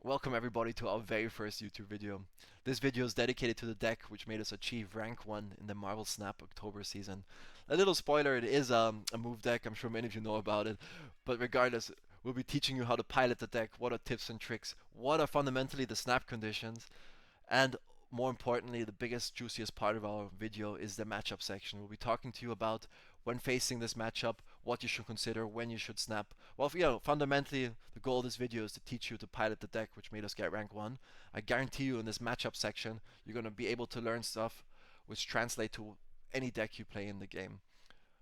Welcome everybody to our very first YouTube video. This video is dedicated to the deck which made us achieve rank 1 in the Marvel Snap October season. A little spoiler, it is a move deck, I'm sure many of you know about it, but regardless, we'll be teaching you how to pilot the deck, what are tips and tricks, what are fundamentally the snap conditions, and more importantly, the biggest, juiciest part of our video is the matchup section. We'll be talking to you about when facing this matchup, what you should consider, when you should snap. Well, fundamentally, the goal of this video is to teach you to pilot the deck, which made us get rank 1. I guarantee you in this matchup section, you're going to be able to learn stuff which translate to any deck you play in the game.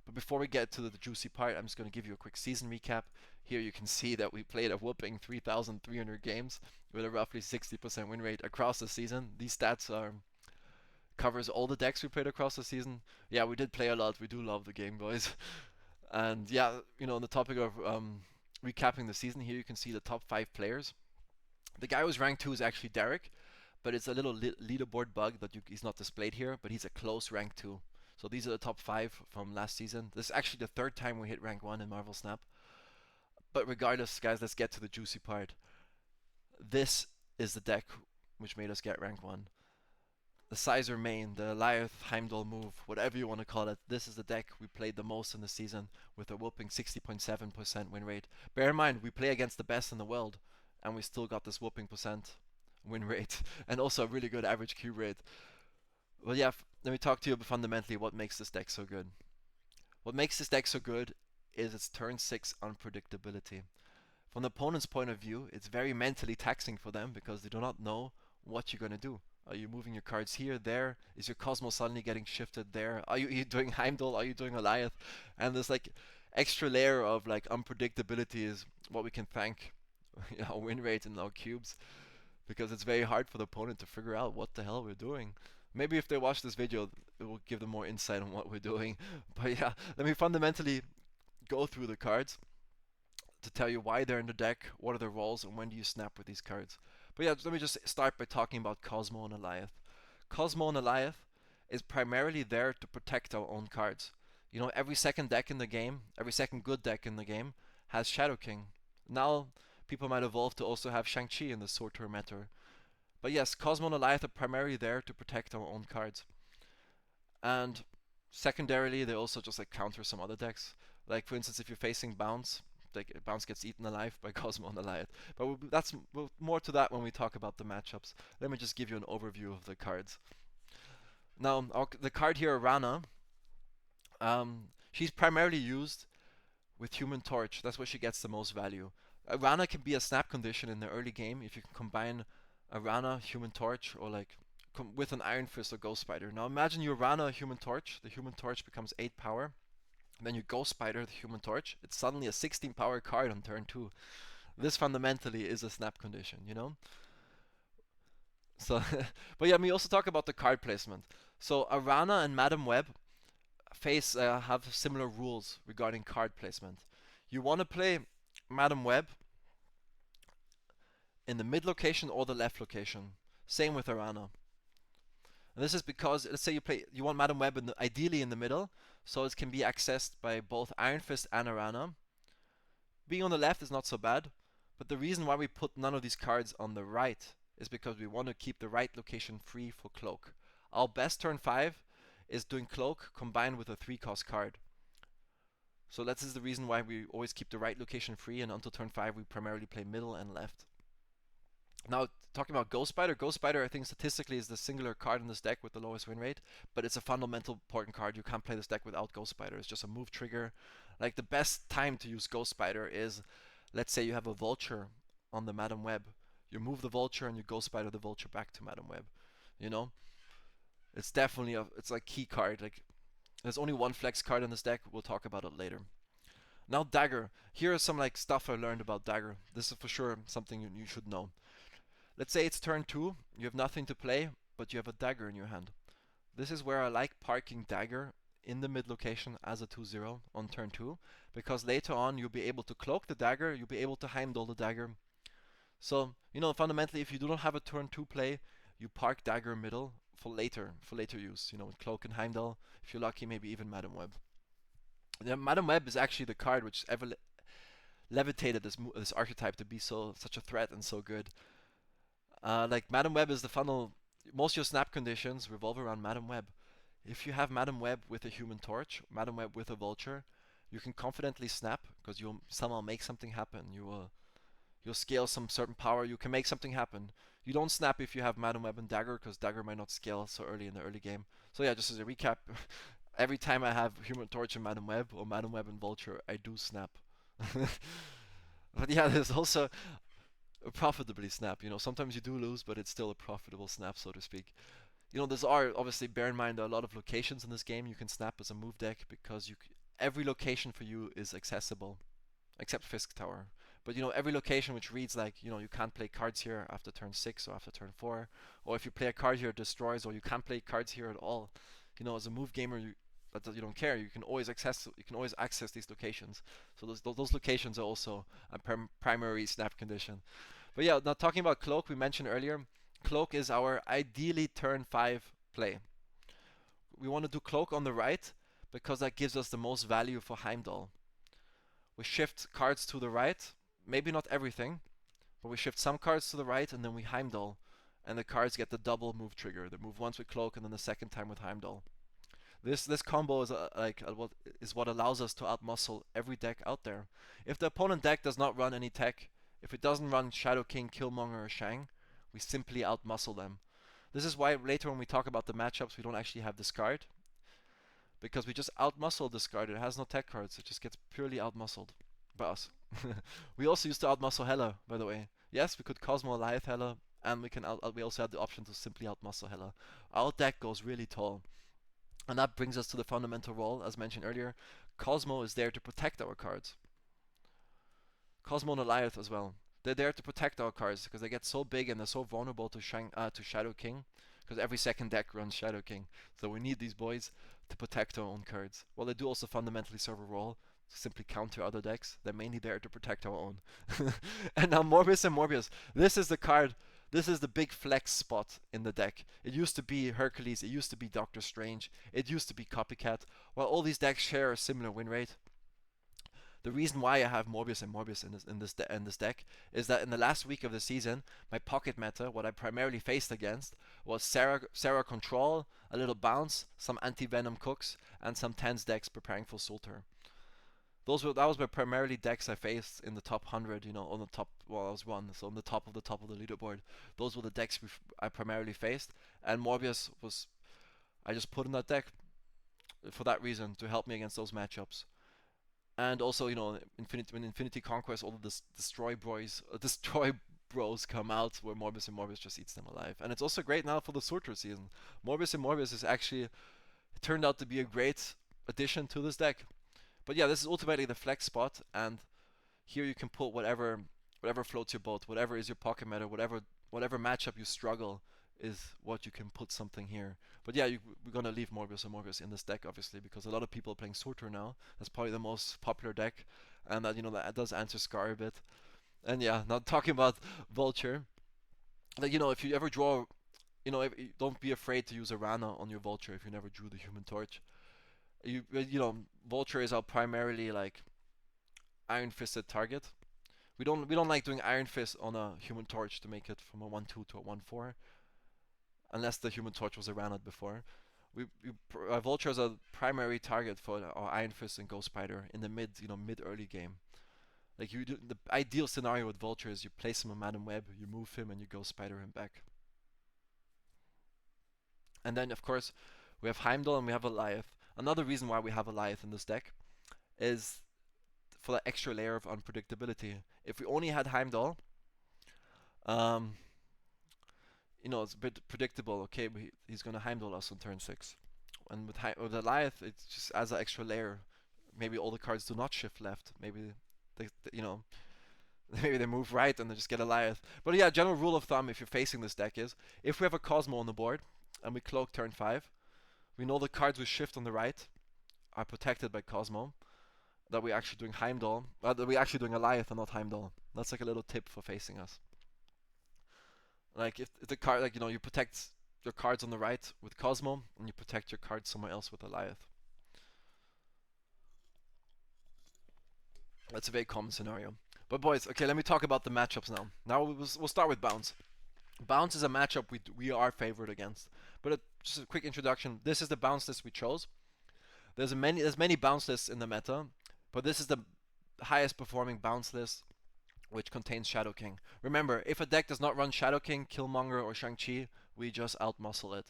But before we get to the juicy part, I'm just going to give you a quick season recap. Here you can see that we played a whooping 3,300 games with a roughly 60% win rate across the season. These stats are covers all the decks we played across the season. Yeah, we did play a lot. We do love the game, boys. And yeah, on the topic of recapping the season, here you can see the top 5 players. The guy who's ranked 2 is actually Derek, but it's a little leaderboard bug that he's not displayed here, but he's a close rank 2. So these are the top 5 from last season. This is actually the third time we hit rank 1 in Marvel Snap. But regardless, guys, let's get to the juicy part. This is the deck which made us get rank 1. The Sizer main, the Goliath Heimdall move, whatever you want to call it, this is the deck we played the most in the season with a whooping 60.7% win rate. Bear in mind, we play against the best in the world, and we still got this whooping percent win rate, and also a really good average Q rate. Well, yeah, let me talk to you fundamentally what makes this deck so good. What makes this deck so good is its turn 6 unpredictability. From the opponent's point of view, it's very mentally taxing for them because they do not know what you're going to do. Are you moving your cards here, there? Is your Cosmos suddenly getting shifted there? Are you doing Heimdall? Are you doing Goliath? And this like extra layer of like unpredictability is what we can thank our win rate and our cubes, because it's very hard for the opponent to figure out what the hell we're doing. Maybe if they watch this video, it will give them more insight on what we're doing. But yeah, let me fundamentally go through the cards to tell you why they're in the deck, what are their roles, and when do you snap with these cards. But yeah, let me just start by talking about Cosmo and Goliath. Cosmo and Goliath is primarily there to protect our own cards. Every second deck in the game, every second good deck in the game has Shadow King. Now, people might evolve to also have Shang-Chi in the Sultur meta. But yes, Cosmo and Goliath are primarily there to protect our own cards. And secondarily, they also just like counter some other decks. Like for instance, if you're facing Bounce, like Bounce gets eaten alive by Cosmo and Goliath. But that's more to that when we talk about the matchups. Let me just give you an overview of the cards. Now, the card here, Rana, she's primarily used with Human Torch. That's where she gets the most value. Rana can be a snap condition in the early game if you can combine a Rana, Human Torch, or like with an Iron Fist or Ghost Spider. Now imagine you Rana a Human Torch. The Human Torch becomes 8 power. And then you Ghost Spider the Human Torch. It's suddenly a 16 power card on turn 2. This fundamentally is a snap condition. So, but yeah, we also talk about the card placement. So Arana and Madam Web have similar rules regarding card placement. You want to play Madam Web in the mid location or the left location. Same with Arana. And this is because, let's say you want Madam Web ideally in the middle, so it can be accessed by both Iron Fist and Arana. Being on the left is not so bad, but the reason why we put none of these cards on the right is because we want to keep the right location free for Cloak. Our best turn 5 is doing Cloak combined with a 3-cost card. So this is the reason why we always keep the right location free, and until turn 5 we primarily play middle and left. Now, talking about Ghost Spider I think statistically is the singular card in this deck with the lowest win rate, but it's a fundamental important card. You can't play this deck without Ghost Spider. It's just a move trigger. Like the best time to use Ghost Spider is, let's say you have a Vulture on the Madam Web. You move the Vulture and you Ghost Spider the Vulture back to Madam Web. It's definitely it's a key card. Like there's only one flex card in this deck. We'll talk about it later. Now Dagger. Here is some like stuff I learned about Dagger. This is for sure something you should know. Let's say it's turn 2, you have nothing to play, but you have a Dagger in your hand. This is where I like parking Dagger in the mid location as a 2-0 on turn 2, because later on you'll be able to Cloak the Dagger, you'll be able to Heimdall the Dagger. So, fundamentally if you do not have a turn 2 play, you park Dagger middle for later use, with Cloak and Heimdall, if you're lucky maybe even Madam Web. Yeah, Madam Web is actually the card which ever levitated this archetype to be such a threat and so good. Like Madam Web is the funnel. Most of your snap conditions revolve around Madam Web. If you have Madam Web with a Human Torch, Madam Web with a Vulture, you can confidently snap because you'll somehow make something happen. You'll scale some certain power. You can make something happen. You don't snap if you have Madam Web and Dagger because Dagger might not scale so early in the early game. So yeah, just as a recap, every time I have Human Torch and Madam Web or Madam Web and Vulture, I do snap. But yeah, there's also a profitably snap. Sometimes you do lose, but it's still a profitable snap, so to speak. There's obviously bear in mind there are a lot of locations in this game you can snap as a move deck because every location for you is accessible except Fisk Tower. But every location which reads like you can't play cards here after turn 6 or after turn 4, or if you play a card here it destroys, or you can't play cards here at all. As a move gamer you don't care. You can always access these locations. So those locations are also a primary snap condition. But yeah, now talking about Cloak, we mentioned earlier, Cloak is our ideally turn 5 play. We want to do Cloak on the right because that gives us the most value for Heimdall. We shift cards to the right, maybe not everything, but we shift some cards to the right and then we Heimdall. And the cards get the double move trigger. They move once with Cloak and then the second time with Heimdall. This combo is what allows us to outmuscle every deck out there. If the opponent deck does not run any tech, if it doesn't run Shadow King, Killmonger, or Shang, we simply outmuscle them. This is why later when we talk about the matchups, we don't actually have discard, because we just outmuscle discard. It has no tech cards. It just gets purely outmuscled by us. We also used to outmuscle Hela, by the way. Yes, we could Cosmo Alliath Hela, and we also had the option to simply outmuscle Hela. Our deck goes really tall. And that brings us to the fundamental role, as mentioned earlier. Cosmo is there to protect our cards. Cosmo and Alliath as well. They're there to protect our cards because they get so big and they're so vulnerable to Shadow King. Because every second deck runs Shadow King. So we need these boys to protect our own cards. Well, they do also fundamentally serve a role to simply counter other decks. They're mainly there to protect our own. And now Morbius and Morbius. This is the card. This is the big flex spot in the deck. It used to be Hercules, it used to be Doctor Strange, it used to be Copycat. While all these decks share a similar win rate, the reason why I have Morbius and Morbius in this deck is that in the last week of the season, my pocket meta, what I primarily faced against, was Sera Control, a little Bounce, some Anti-Venom Cooks, and some Tens decks preparing for Sultur. That was my primarily decks I faced in the top 100, on the top. Well, I was one, so on the top of the leaderboard. Those were the decks I primarily faced, and Morbius was I just put in that deck for that reason to help me against those matchups. And also, when Infinity Conquest, all of this destroy bros come out, where Morbius and Morbius just eats them alive. And it's also great now for the Sultur season. Morbius and Morbius is actually turned out to be a great addition to this deck. But yeah, this is ultimately the flex spot, and here you can put whatever floats your boat, whatever is your pocket meta, whatever matchup you struggle is what you can put something here. But yeah, we're gonna leave Morbius and Morbius in this deck obviously because a lot of people are playing Sultur now. That's probably the most popular deck, and that does answer Scar a bit. And yeah, now talking about Vulture, like if you ever draw, don't be afraid to use a Rana on your Vulture if you never drew the Human Torch. Vulture is our primarily like Iron Fisted target. We don't like doing Iron Fist on a Human Torch to make it from a 1/2 to a 1/4, unless the Human Torch was around it before. Vulture is a primary target for our Iron Fist and Ghost Spider in the mid early game. Like the ideal scenario with Vulture is you place him on Madam Web, you move him, and you Ghost Spider him back. And then of course we have Heimdall and we have Alliath. Another reason why we have Alliath in this deck is for that extra layer of unpredictability. If we only had Heimdall, it's a bit predictable. Okay, he's gonna Heimdall us on turn 6. And with Alliath, it just adds an extra layer. Maybe all the cards do not shift left. Maybe maybe they move right and they just get Alliath. But yeah, general rule of thumb if you're facing this deck is, if we have a Cosmo on the board and we Cloak turn 5, we know the cards we shift on the right are protected by Cosmo. That we're actually doing Heimdall. That we're actually doing Alliath and not Heimdall. That's like a little tip for facing us. Like if the card, you protect your cards on the right with Cosmo, and you protect your cards somewhere else with Alliath. That's a very common scenario. But boys, okay, let me talk about the matchups now. Now we'll start with Bounce. Bounce is a matchup we are favored against. But just a quick introduction. This is the bounce list we chose. There's many bounce lists in the meta, but this is the highest performing bounce list which contains Shadow King. Remember, if a deck does not run Shadow King, Killmonger, or Shang-Chi, we just outmuscle it.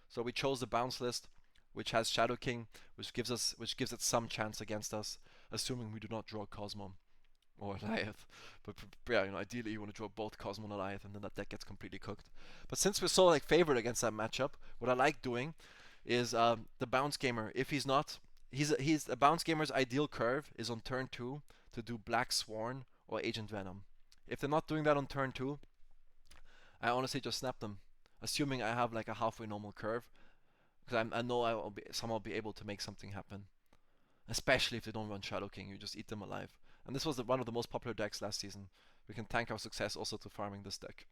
So we chose the bounce list, which has Shadow King, which gives it some chance against us, assuming we do not draw Cosmo or Goliath. But yeah, ideally you want to draw both Cosmo and Goliath, and then that deck gets completely cooked. But since we're so favored against that matchup, what I like doing is the bounce gamer. If he's not, he's the bounce gamer's ideal curve is on turn 2 to do Black Sworn or Agent Venom. If they're not doing that on turn 2, I honestly just snap them, assuming I have like a halfway normal curve, because I know I will somehow be able to make something happen. Especially if they don't run Shadow King, you just eat them alive. And this was one of the most popular decks last season. We can thank our success also to farming this deck.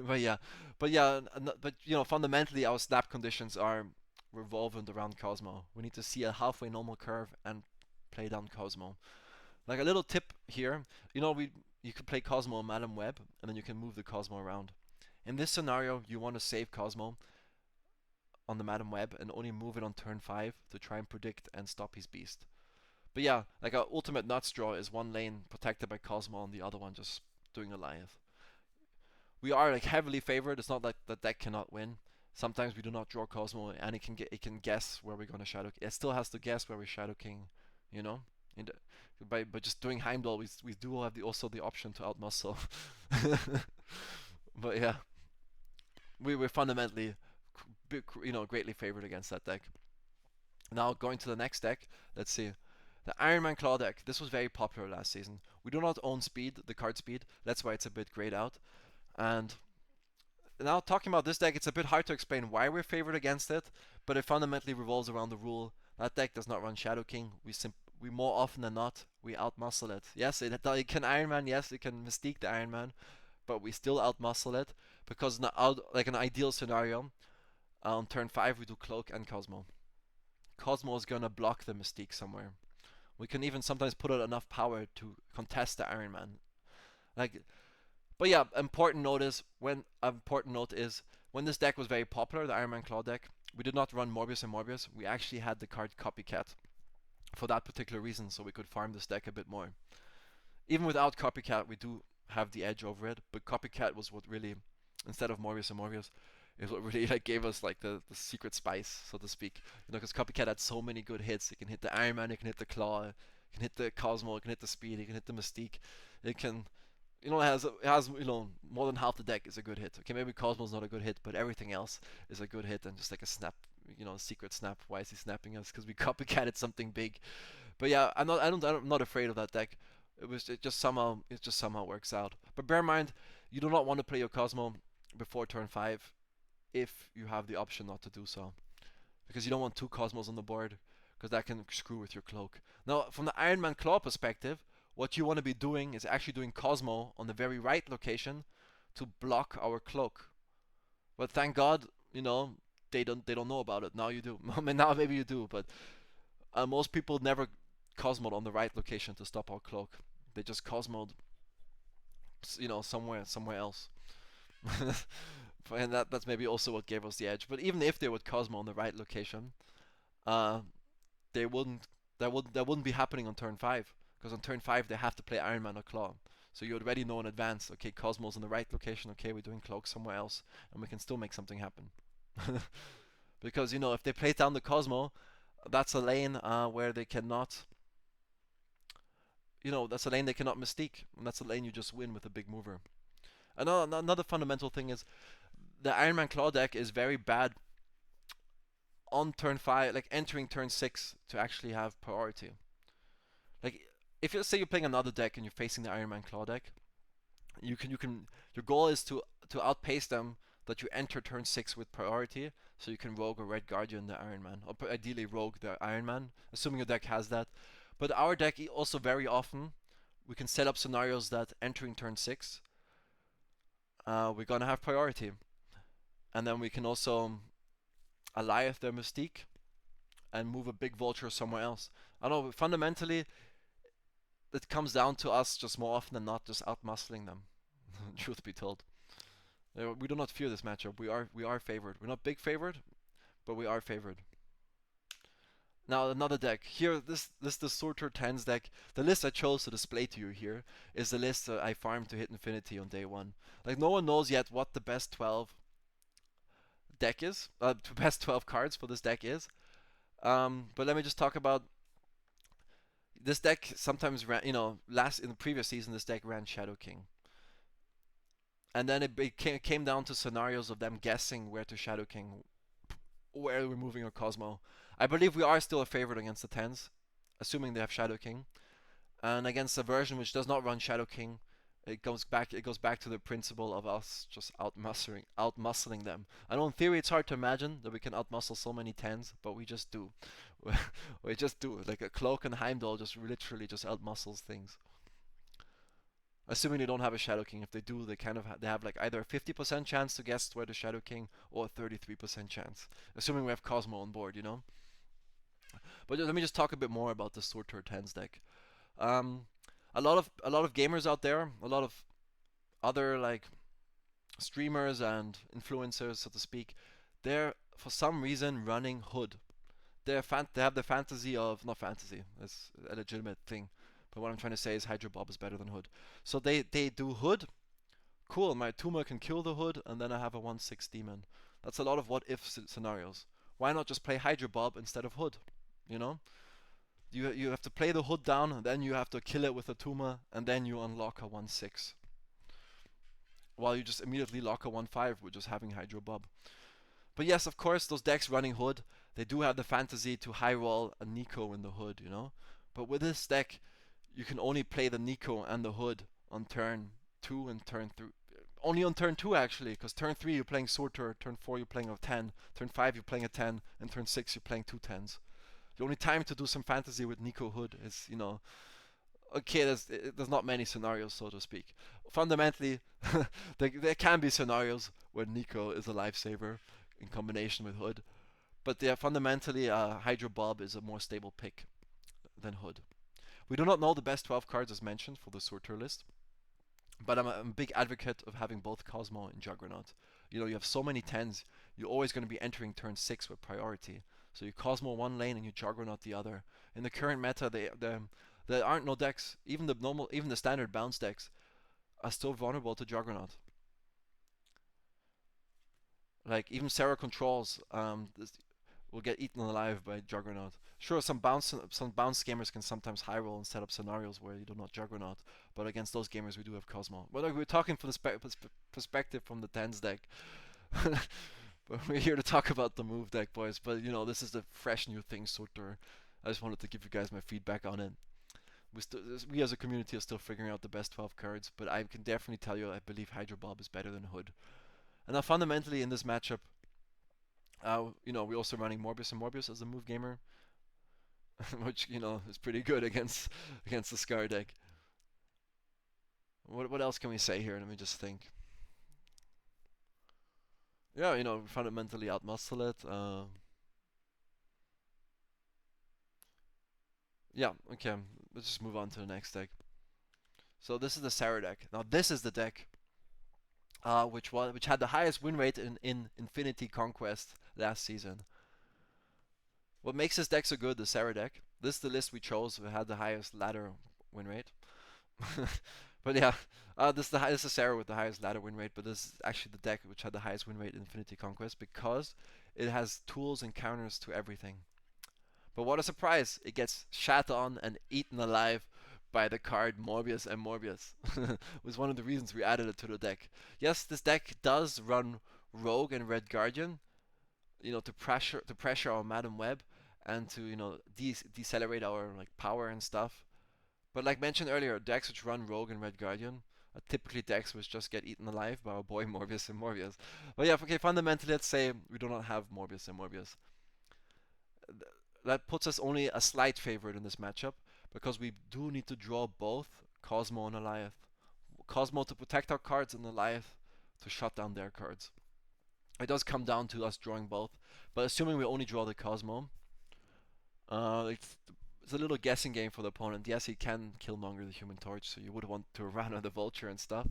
but yeah, but fundamentally our snap conditions are revolvent around Cosmo. We need to see a halfway normal curve and play down Cosmo. Like a little tip here, you could play Cosmo on Madam Web, and then you can move the Cosmo around. In this scenario, you want to save Cosmo on the Madam Web and only move it on turn 5 to try and predict and stop his beast. But yeah, like our ultimate nuts draw is one lane protected by Cosmo and the other one just doing Goliath. We are like heavily favored. It's not like the deck cannot win. Sometimes we do not draw Cosmo and it can guess where we're gonna Shadow. It still has to guess where we Shadow King, you know. By just doing Heimdall, we do have also the option to outmuscle. But yeah, we're fundamentally greatly favored against that deck. Now going to the next deck, let's see. The Ironman Klaw deck. This was very popular last season. We do not own speed, the card speed. That's why it's a bit grayed out. And now talking about this deck, it's a bit hard to explain why we're favored against it, but it fundamentally revolves around the rule that deck does not run Shadow King. We more often than not we outmuscle it. Yes, it can Ironman. Yes, it can Mystique the Ironman, but we still outmuscle it because like an ideal scenario, on turn 5 we do Cloak and Cosmo. Cosmo is gonna block the Mystique somewhere. We can even sometimes put out enough power to contest the Iron Man. Like, but yeah, important note is when this deck was very popular, the Iron Man Klaw deck, we did not run Morbius and Morbius. We actually had the card Copycat for that particular reason, so we could farm this deck a bit more. Even without Copycat, we do have the edge over it, but Copycat was what really, instead of Morbius and Morbius, is what really gave us like the secret spice, so to speak. Because Copycat had so many good hits. It can hit the Iron Man, it can hit the Claw, it can hit the Cosmo, it can hit the Speed, it can hit the Mystique. It can, it has more than half the deck is a good hit. Okay, maybe Cosmo's not a good hit, but everything else is a good hit and just like a snap. Secret snap. Why is he snapping us? Because we copycatted something big. But yeah, I'm not afraid of that deck. It just somehow works out. But bear in mind, you do not want to play your Cosmo before turn 5 if you have the option not to do so, because you don't want 2 Cosmos on the board, because that can screw with your Cloak. Now, from the Iron Man Claw perspective, what you want to be doing is actually doing Cosmo on the very right location to block our Cloak. But thank God, they don't know about it. Now you do. I mean, now maybe you do, but most people never Cosmoed on the right location to stop our Cloak. They just Cosmoed, somewhere else. And that's maybe also what gave us the edge. But even if they would Cosmo on the right location, uh, they wouldn't. That wouldn't be happening on turn 5, because on turn 5 they have to play Iron Man or Claw. So you already know in advance. Okay, Cosmo's in the right location. Okay, we're doing Cloak somewhere else, and we can still make something happen. Because if they play down the Cosmo, that's a lane where they cannot. That's a lane they cannot Mystique, and that's a lane you just win with a big mover. Another fundamental thing is the Iron Man Claw deck is very bad on turn 5, like entering turn 6 to actually have priority. Like, if you say you're playing another deck and you're facing the Iron Man Claw deck, your goal is to outpace them, that you enter turn 6 with priority, so you can rogue a Red Guardian the Iron Man, or ideally rogue the Iron Man, assuming your deck has that. But our deck also very often, we can set up scenarios that entering turn 6, we're gonna have priority. And then we can also Goliath their Mystique and move a big vulture somewhere else. I don't know, fundamentally, it comes down to us just more often than not just outmuscling them, truth be told. We do not fear this matchup. We are favored. We're not big favored, but we are favored. Now another deck. Here, this the Sultur 10s deck. The list I chose to display to you here is the list that I farmed to hit infinity on day one. Like no one knows yet what the best 12 deck is. The best 12 cards for this deck is. But let me just talk about this deck. Sometimes ran, last in the previous season, this deck ran Shadow King, and then it came down to scenarios of them guessing where to Shadow King, where we're moving a Cosmo. I believe we are still a favorite against the 10s, assuming they have Shadow King. And against a version which does not run Shadow King, it goes back to the principle of us just outmuscling them. I know in theory it's hard to imagine that we can outmuscle so many 10s, but we just do. We just do. Like a Cloak and Heimdall just literally just outmuscles things. Assuming they don't have a Shadow King. If they do, they have like either a 50% chance to guess where the Shadow King or a 33% chance. Assuming we have Cosmo on board, But let me just talk a bit more about the Sultur 10s deck. Um, a lot of gamers out there, a lot of other like streamers and influencers, so to speak, they're for some reason running Hood. They have the fantasy of not fantasy. It's a legitimate thing. But what I'm trying to say is Hydro Bob is better than Hood. So they do Hood. Cool, my Tuma can kill the Hood, and then I have a 1/6 demon. That's a lot of what if scenarios. Why not just play Hydro Bob instead of Hood? You know? You have to play the Hood down, and then you have to kill it with a Tuma, and then you unlock a 1/6. While you just immediately lock a 1/5 with just having Hydro Bob. But yes, of course, those decks running Hood, they do have the fantasy to high roll a Nico in the Hood, But with this deck, you can only play the Nico and the Hood on turn 2 and turn 3. Only on turn 2 actually, because turn 3 you're playing Sultur, turn 4 you're playing a 10, turn 5 you're playing a 10, and turn 6 you're playing two 10s. The only time to do some fantasy with Nico Hood is, okay, there's not many scenarios, so to speak. Fundamentally, there can be scenarios where Nico is a lifesaver in combination with Hood, but yeah, fundamentally, Hydro Bob is a more stable pick than Hood. We do not know the best 12 cards as mentioned for the Sultur list, but I'm a big advocate of having both Cosmo and Juggernaut. You have so many 10s, you're always going to be entering turn 6 with priority. So you Cosmo one lane and you Juggernaut the other. In the current meta, there aren't no decks. Even the standard bounce decks are still vulnerable to Juggernaut. Like even Sera controls will get eaten alive by Juggernaut. Sure, some bounce gamers can sometimes high roll and set up scenarios where you do not Juggernaut, but against those gamers we do have Cosmo. But we're talking from the perspective from the 10s deck. But we're here to talk about the move deck, boys. But this is the fresh new thing, Sultur. I just wanted to give you guys my feedback on it. We as a community are still figuring out the best 12 cards, but I can definitely tell you I believe Hydro Bob is better than Hood. And now fundamentally in this matchup, we're also running Morbius and Morbius as a move gamer, which is pretty good against the Scar deck. What else can we say here? Let me just think. Yeah, we fundamentally outmuscle it. Yeah, okay. Let's just move on to the next deck. So this is the Sera deck. Now this is the deck which had the highest win rate in Infinity Conquest last season. What makes this deck so good, the Sera deck? This is the list we chose. We had the highest ladder win rate. But yeah, this is Sera with the highest ladder win rate, but this is actually the deck which had the highest win rate in Infinity Conquest because it has tools and counters to everything. But what a surprise! It gets shat on and eaten alive by the card Morbius and Morbius. Was one of the reasons we added it to the deck. Yes, this deck does run Rogue and Red Guardian, to pressure our Madam Web and to decelerate our power and stuff. But like mentioned earlier, decks which run Rogue and Red Guardian are typically decks which just get eaten alive by our boy Morbius and Morbius. But yeah, okay, fundamentally, let's say we do not have Morbius and Morbius. That puts us only a slight favorite in this matchup because we do need to draw both Cosmo and Alioth. Cosmo to protect our cards and Alioth to shut down their cards. It does come down to us drawing both, but assuming we only draw the Cosmo, it's a little guessing game for the opponent. Yes, he can Killmonger the Human Torch, so you would want to run on the Vulture and stuff.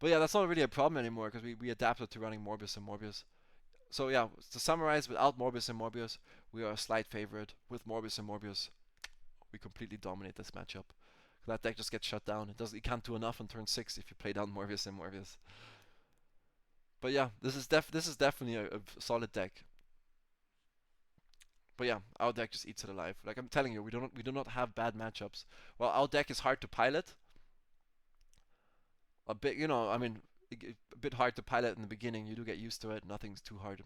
But yeah, that's not really a problem anymore because we adapted to running Morbius and Morbius. So yeah, to summarize, without Morbius and Morbius, we are a slight favorite. With Morbius and Morbius, we completely dominate this matchup. That deck just gets shut down. It can't do enough on turn 6 if you play down Morbius and Morbius. But yeah, this is definitely a solid deck. But yeah, our deck just eats it alive. Like I'm telling you, we do not have bad matchups. Well, our deck is hard to pilot. A bit, I mean, a bit hard to pilot in the beginning. You do get used to it. Nothing's too hard.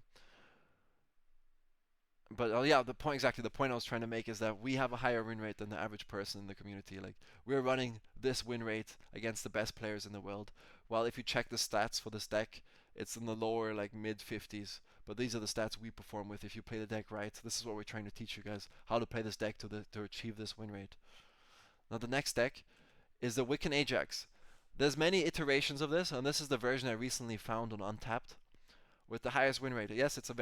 But yeah, the point I was trying to make is that we have a higher win rate than the average person in the community. Like we're running this win rate against the best players in the world. While if you check the stats for this deck, it's in the lower like mid 50s. But these are the stats we perform with if you play the deck right. This is what we're trying to teach you guys, how to play this deck to achieve this win rate. Now the next deck is the Wiccan Ajax. There's many iterations of this, and this is the version I recently found on Untapped with the highest win rate. Yes, it's a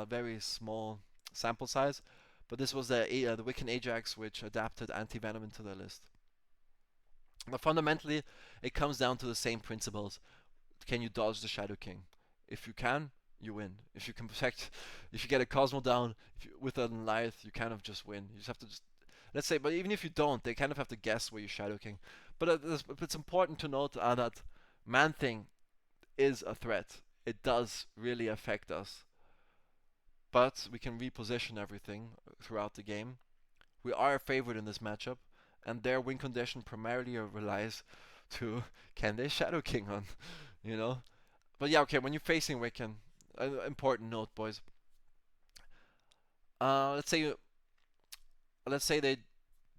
very small sample size, but this was the Wiccan Ajax which adapted anti-venom into their list. But fundamentally, it comes down to the same principles. Can you dodge the Shadow King? If you can, you win. If you can protect, if you get a Cosmo down with a Lyth, you kind of just win. You just have to just, let's say, but even if you don't, they kind of have to guess where you Shadow King. But it's important to note that Man Thing is a threat. It does really affect us. But we can reposition everything throughout the game. We are a favorite in this matchup, and their win condition primarily relies to can they Shadow King on, you know? But yeah, okay, when you're facing Wiccan, important note, boys. Let's say they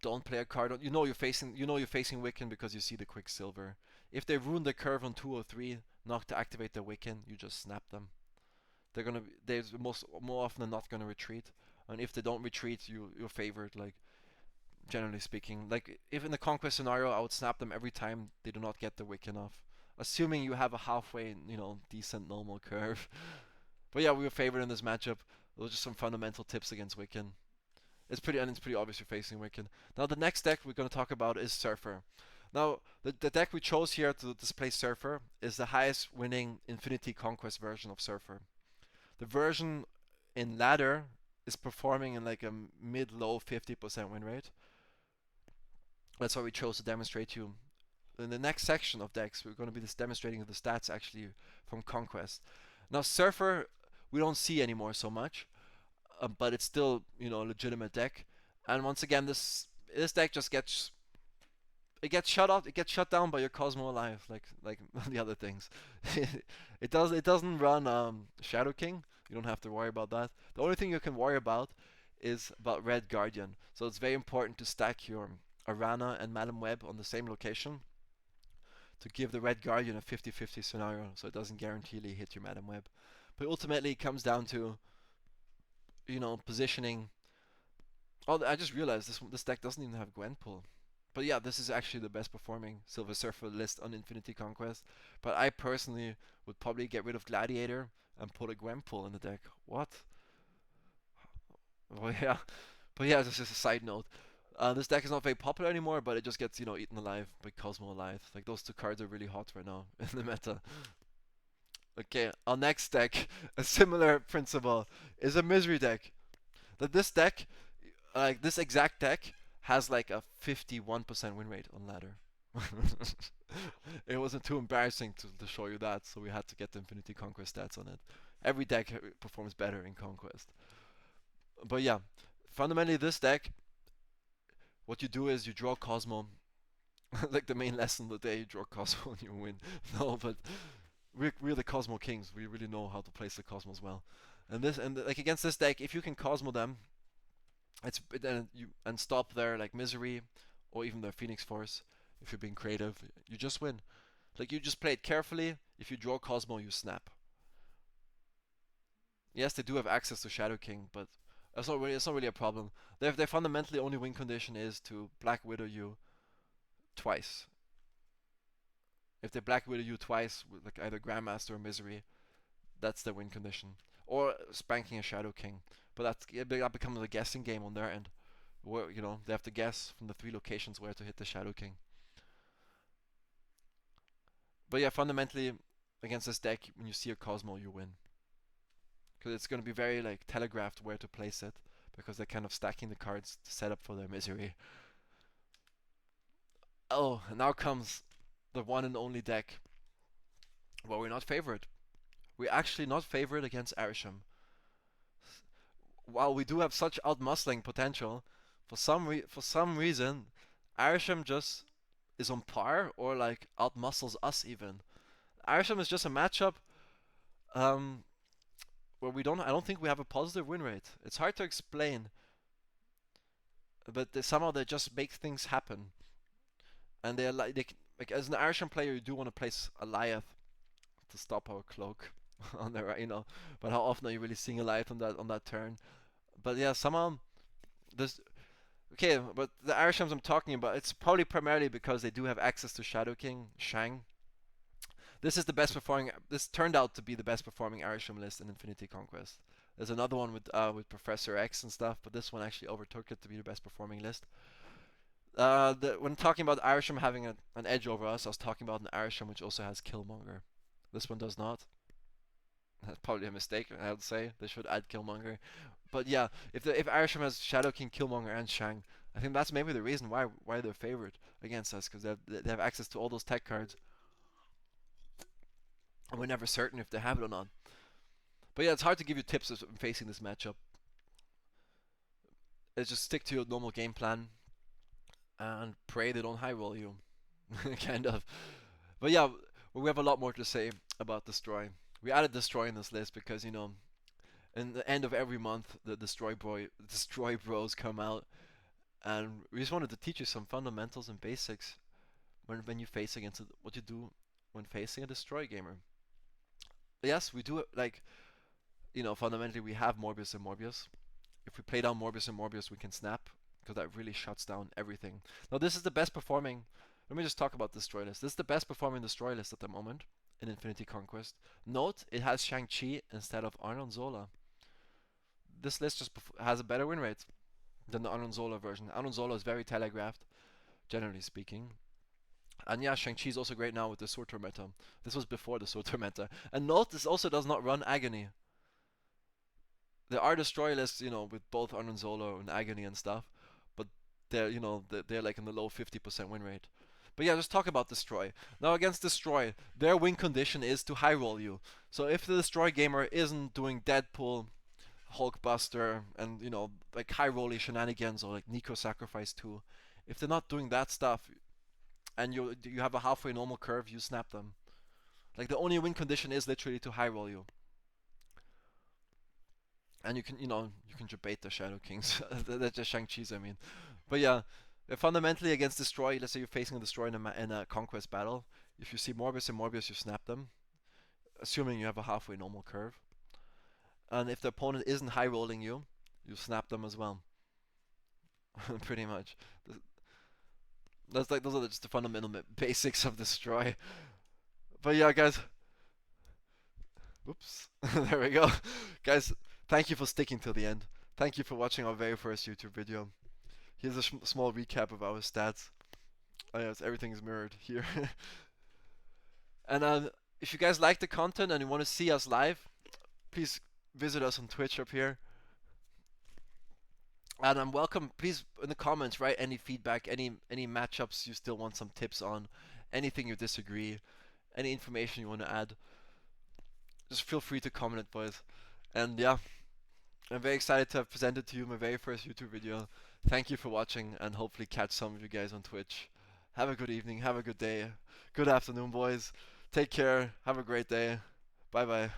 don't play a card. You know you're facing Wiccan because you see the Quicksilver. If they ruin the curve on 2 or 3, not to activate the Wiccan, you just snap them. They're more often than not gonna retreat, and if they don't retreat, you're favored. Like generally speaking, like if in the conquest scenario, I would snap them every time they do not get the Wiccan off, assuming you have a halfway, decent normal curve. But yeah, we were favored in this matchup. Those are just some fundamental tips against Wiccan. It's pretty obvious you're facing Wiccan. Now the next deck we're going to talk about is Surfer. Now the deck we chose here to display Surfer is the highest winning Infinity Conquest version of Surfer. The version in ladder is performing in like a mid-low 50% win rate. That's why we chose to demonstrate to you. In the next section of decks, we're going to be demonstrating the stats actually from Conquest. Now Surfer, we don't see anymore so much, but it's still a legitimate deck. And once again, this deck just gets shut out. It gets shut down by your Cosmo Alive, like the other things. It doesn't run Shadow King. You don't have to worry about that. The only thing you can worry about is about Red Guardian. So it's very important to stack your Arana and Madam Web on the same location to give the Red Guardian a 50-50 scenario, so it doesn't guaranteely hit your Madam Web. But ultimately, it comes down to positioning. Oh, I just realized this deck doesn't even have Gwenpool. But yeah, this is actually the best performing Silver Surfer list on Infinity Conquest. But I personally would probably get rid of Gladiator and put a Gwenpool in the deck. What? Well, yeah. But yeah, this is a side note. This deck is not very popular anymore, but it just gets, eaten alive by Cosmo Alive. Like, those two cards are really hot right now in the meta. Okay, our next deck, a similar principle, is a Misery deck. This deck, like this exact deck, has like a 51% win rate on ladder. It wasn't too embarrassing to show you that, so we had to get the Infinity Conquest stats on it. Every deck performs better in Conquest. But yeah, fundamentally this deck, what you do is you draw Cosmo. Like the main lesson of the day, you draw Cosmo and you win. No, but we're the Cosmo Kings. We really know how to place the Cosmos well. And like against this deck, if you can Cosmo them, and stop their like Misery or even their Phoenix Force, if you're being creative, you just win. Like you just play it carefully. If you draw Cosmo, you snap. Yes, they do have access to Shadow King, but it's not really a problem. Their fundamentally only win condition is to Black Widow you twice. If they Black Widow you twice with like either Grandmaster or Misery, that's their win condition. Or spanking a Shadow King. But that becomes a guessing game on their end. Where they have to guess from the 3 locations where to hit the Shadow King. But yeah, fundamentally, against this deck, when you see a Cosmo, you win. Because it's going to be very like telegraphed where to place it. Because they're kind of stacking the cards to set up for their misery. Oh, and now comes the one and only deck. Well, we're not favored. We're actually not favored against Arishem. While we do have such outmuscling potential, for some reason, Arishem just is on par or like outmuscles us even. Arishem is just a matchup um, where I don't think we have a positive win rate. It's hard to explain, but somehow they just make things happen. And they're like as an Arishem player, you do want to place a Goliath to stop our cloak on the right, you know. But how often are you really seeing a Goliath on that turn? But yeah, somehow there's okay. But the Arishems I'm talking about, it's probably primarily because they do have access to Shadow King, Shang. This is the best performing. This turned out to be the best performing Arishem list in Infinity Conquest. There's another one with Professor X and stuff, but this one actually overtook it to be the best performing list. When talking about Arishem having an edge over us, I was talking about an Arishem which also has Killmonger. This one does not. That's probably a mistake, I would say. They should add Killmonger. But yeah, if Arishem has Shadow King, Killmonger, and Shang, I think that's maybe the reason why they're favored against us, because they have access to all those tech cards. And we're never certain if they have it or not. But yeah, it's hard to give you tips of facing this matchup. It's just stick to your normal game plan and pray they don't high roll you. Kind of. But yeah, we have a lot more to say about Destroy. We added Destroy in this list because, you know, in the end of every month, the Destroy Bros come out, and we just wanted to teach you some fundamentals and basics when you face against what you do when facing a Destroy gamer. Yes, we do it like, you know, fundamentally we have Morbius and Morbius. If we play down Morbius and Morbius, we can snap, because that really shuts down everything. Now this is the best performing. Let me just talk about Destroy list. This is the best performing Destroy list at the moment in Infinity Conquest. Note, it has Shang-Chi instead of Arnon Zola. This list just has a better win rate than the Arnon Zola version. Arnon Zola is very telegraphed, generally speaking. And yeah, Shang-Chi is also great now with the Sultur meta. This was before the Sultur meta. And note, this also does not run Agony. There are Destroy lists, you know, with both Arnon Zola and Agony and stuff, but they're, you know, they're like in the low 50% win rate. But yeah, just talk about Destroy. Now against Destroy, their win condition is to high roll you. So if the Destroy gamer isn't doing Deadpool, Hulkbuster, and, you know, like high rolly shenanigans or like Nico Sacrifice 2, if they're not doing that stuff, and you have a halfway normal curve, you snap them. Like the only win condition is literally to high roll you. And you can debate the Shadow Kings. That's just Shang-Chi's, I mean. But yeah, fundamentally against Destroy, let's say you're facing a Destroy in a Conquest battle, if you see Morbius and Morbius, you snap them, assuming you have a halfway normal curve. And if the opponent isn't high rolling you, you snap them as well. Pretty much. Those are just the fundamental basics of Destroy. But yeah, guys. Oops. There we go. Guys, thank you for sticking till the end. Thank you for watching our very first YouTube video. Here's a small recap of our stats. Oh yes, everything is mirrored here. And if you guys like the content and you want to see us live, please visit us on Twitch up here. And I'm welcome. Please in the comments write any feedback, any matchups you still want some tips on, anything you disagree, any information you want to add. Just feel free to comment, boys. And yeah, I'm very excited to have presented to you my very first YouTube video. Thank you for watching, and hopefully catch some of you guys on Twitch. Have a good evening, have a good day, good afternoon, boys. Take care, have a great day. Bye bye.